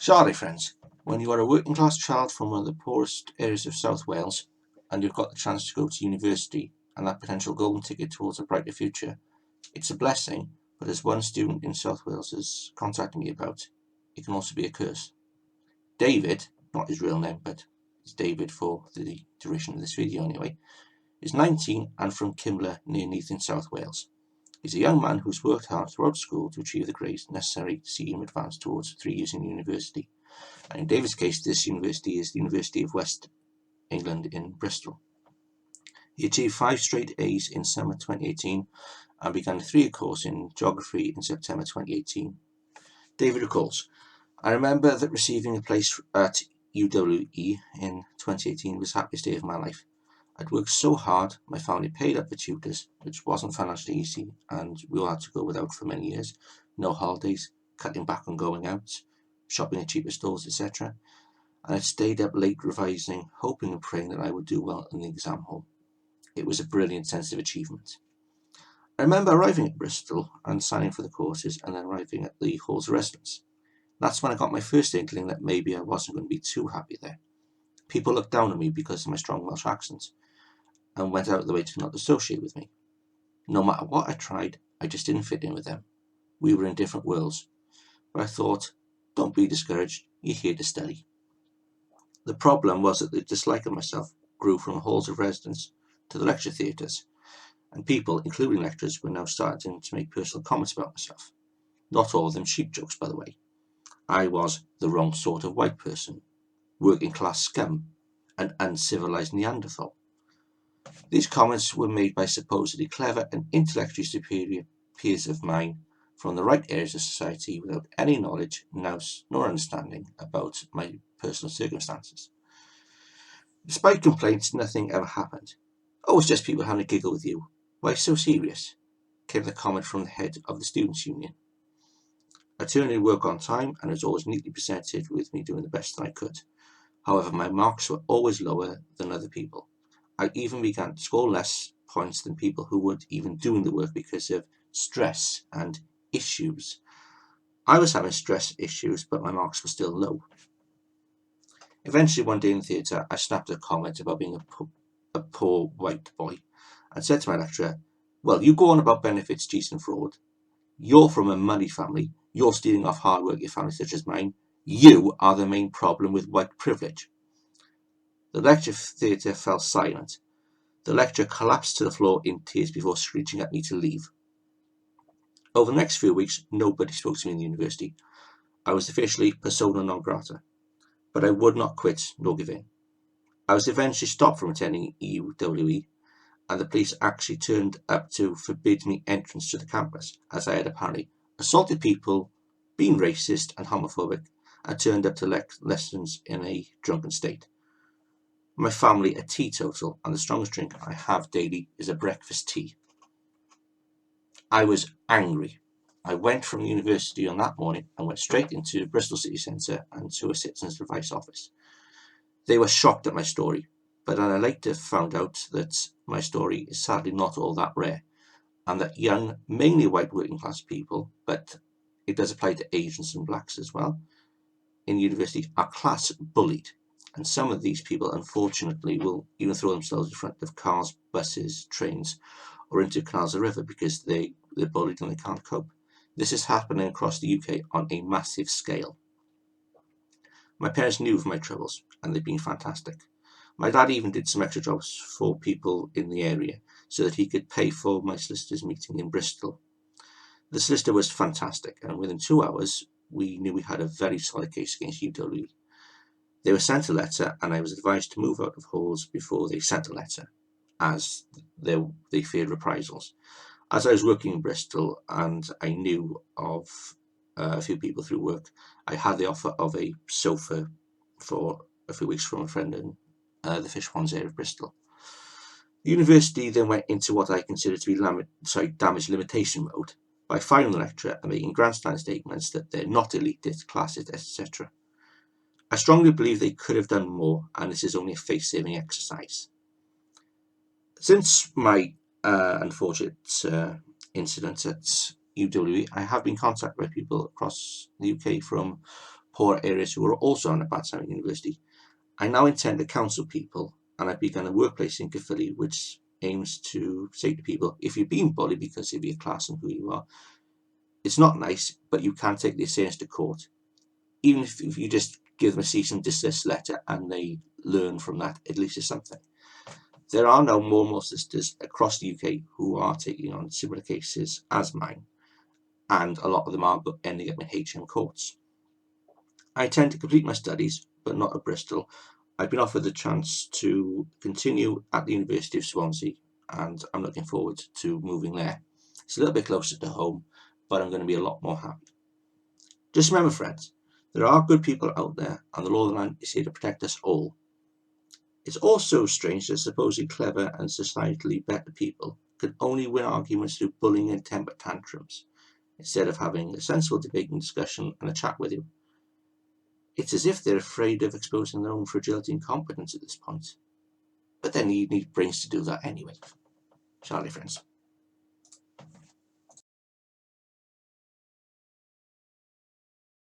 Sorry friends, when you are a working class child from one of the poorest areas of South Wales and you've got the chance to go to university and that potential golden ticket towards a brighter future, it's a blessing, but as one student in South Wales has contacted me about, it can also be a curse. David, not his real name, but it's David for the duration of this video anyway, is 19 and from Kimler near Neath in South Wales. He's a young man who's worked hard throughout school to achieve the grades necessary to see him advance towards 3 years in university. And in David's case, this university is the University of West England in Bristol. He achieved 5 straight A's in summer 2018 and began a 3-year course in geography in September 2018. David recalls, I remember that receiving a place at UWE in 2018 was the happiest day of my life. I'd worked so hard, my family paid up for tutors, which wasn't financially easy, and we all had to go without for many years. No holidays, cutting back on going out, shopping at cheaper stores, etc. And I'd stayed up late revising, hoping and praying that I would do well in the exam hall. It was a brilliant sense of achievement. I remember arriving at Bristol and signing for the courses and then arriving at the halls of residence. That's when I got my first inkling that maybe I wasn't going to be too happy there. People looked down on me because of my strong Welsh accent and went out of the way to not associate with me. No matter what I tried, I just didn't fit in with them. We were in different worlds. But I thought, don't be discouraged, you're here to study. The problem was that the dislike of myself grew from halls of residence to the lecture theatres, and people, including lecturers, were now starting to make personal comments about myself. Not all of them sheep jokes, by the way. I was the wrong sort of white person, working class scum, an uncivilized Neanderthal. These comments were made by supposedly clever and intellectually superior peers of mine from the right areas of society without any knowledge, nous, nor understanding about my personal circumstances. Despite complaints, nothing ever happened. Oh, it's just people having a giggle with you. Why so serious? Came the comment from the head of the Students' Union. I turned in work on time and was always neatly presented with me doing the best that I could. However, my marks were always lower than other people. I even began to score less points than people who weren't even doing the work because of stress and issues. I was having stress issues, but my marks were still low. Eventually, one day in the theatre, I snapped a comment about being a poor white boy and said to my lecturer, well, you go on about benefits, cheats and fraud. You're from a money family. You're stealing off hard-working families such as mine. You are the main problem with white privilege. The lecture theatre fell silent. The lecturer collapsed to the floor in tears before screeching at me to leave. Over the next few weeks, nobody spoke to me in the university. I was officially persona non grata, but I would not quit nor give in. I was eventually stopped from attending UWE, and the police actually turned up to forbid me entrance to the campus, as I had apparently assaulted people, been racist and homophobic, and turned up to lessons in a drunken state. My family are teetotal, and the strongest drink I have daily is a breakfast tea. I was angry. I went from university on that morning and went straight into Bristol city centre and to a citizen's advice office. They were shocked at my story, but then I later found out that my story is sadly not all that rare, and that young, mainly white working class people, but it does apply to Asians and blacks as well, in university are class bullied. And some of these people, unfortunately, will even throw themselves in front of cars, buses, trains, or into canals of the river because they're bullied and they can't cope. This is happening across the UK on a massive scale. My parents knew of my troubles, and they've been fantastic. My dad even did some extra jobs for people in the area so that he could pay for my solicitor's meeting in Bristol. The solicitor was fantastic, and within 2 hours, we knew we had a very solid case against UWE. They were sent a letter, and I was advised to move out of halls before they sent a letter, as they feared reprisals. As I was working in Bristol and I knew of a few people through work, I had the offer of a sofa for a few weeks from a friend in the Fish Ponds area of Bristol. The university then went into what I consider to be damage limitation mode by firing the lecturer and making grandstand statements that they're not elitist, classist, etc. I strongly believe they could have done more, and this is only a face-saving exercise. Since my unfortunate incident at UWE, I have been contacted by people across the UK from poor areas who are also on a bad time at university. I now intend to counsel people, and I've begun a workplace in Caerphilly which aims to say to people, if you're being bullied because of your class and who you are, it's not nice, but you can take the assailants to court. Even if you just give them a cease and desist letter and they learn from that, at least it's something. There are now more and more sisters across the UK who are taking on similar cases as mine, and a lot of them are ending up in HM courts. I intend to complete my studies, but not at Bristol. I've been offered the chance to continue at the University of Swansea, and I'm looking forward to moving there. It's a little bit closer to home, but I'm going to be a lot more happy. Just remember, friends, there are good people out there, and the law of the land is here to protect us all. It's also strange that supposedly clever and societally better people can only win arguments through bullying and temper tantrums, instead of having a sensible debate and discussion and a chat with you. It's as if they're afraid of exposing their own fragility and competence at this point. But then you need brains to do that anyway. Shall we, friends?